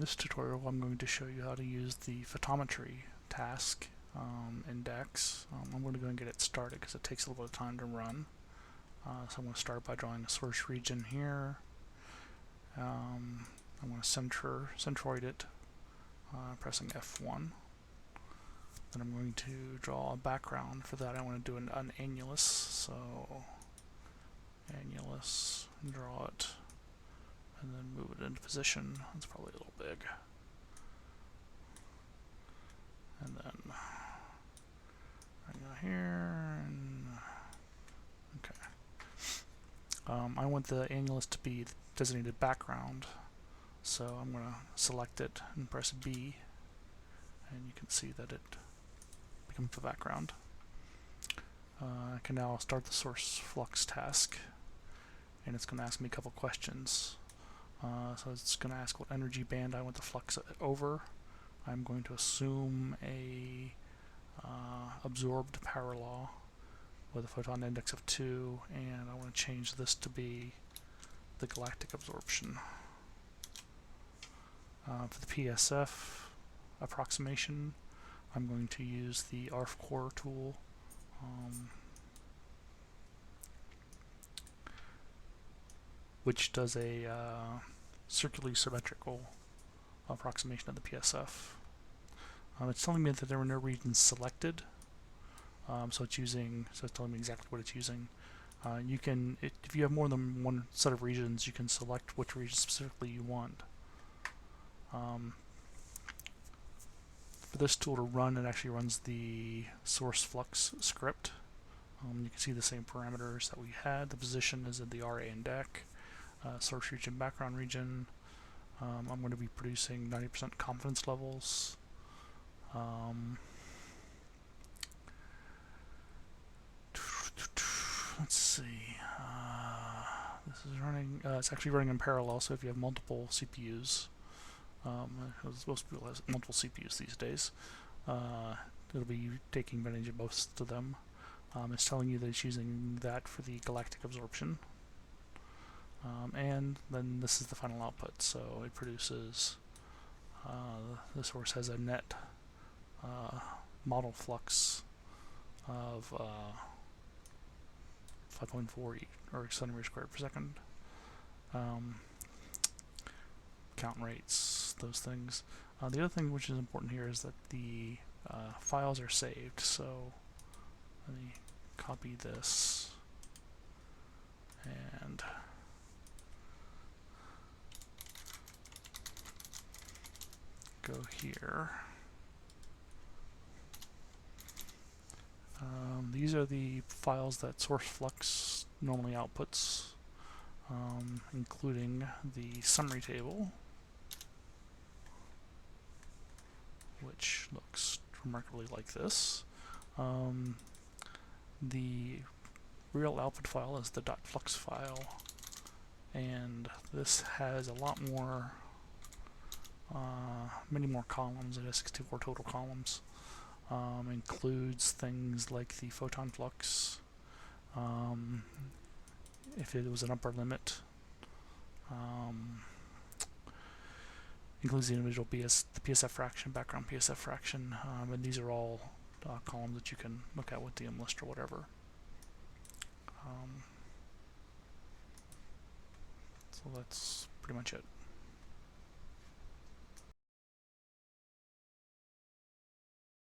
this tutorial I'm going to show you how to use the photometry task in DAX. I'm going to go and get it started because it takes a little bit of time to run. So I'm going to start by drawing a source region here. I'm going to centroid it, pressing F1. Then I'm going to draw a background. For that I want to do an annulus, so annulus, draw it, and then move it into position. It's probably a little big. And then I go here, and okay. I want the annulus to be designated background, so I'm going to select it and press B, and you can see that it becomes the background. I can now start the source flux task, and it's going to ask me a couple questions. So it's going to ask what energy band I want the flux over. I'm going to assume a absorbed power law with a photon index of 2, and I want to change this to be the galactic absorption. For the PSF approximation, I'm going to use the ARF core tool. Which does a circularly symmetrical approximation of the PSF. It's telling me that there were no regions selected, so it's telling me exactly what it's using. You can, if you have more than one set of regions, you can select which region specifically you want. For this tool to run, it actually runs the source flux script. You can see the same parameters that we had. The position is in the RA and DEC. Source region, background region. I'm going to be producing 90% confidence levels. Let's see. This is running. It's actually running in parallel. So if you have multiple CPUs, most people have multiple CPUs these days, it'll be taking advantage of most of them. It's telling you that it's using that for the galactic absorption. And then this is the final output, so it produces, the source has a net model flux of 5.4 or centimeters squared per second. Count rates, those things. The other thing which is important here is that the files are saved, so let me copy this and go here. These are the files that source flux normally outputs, including the summary table, which looks remarkably like this. The real output file is the .flux file, and this has a lot more, many more columns. It has 64 total columns. Includes things like the photon flux, if it was an upper limit, includes the individual the PSF fraction, background PSF fraction, and these are all columns that you can look at with the list or whatever. So that's pretty much it.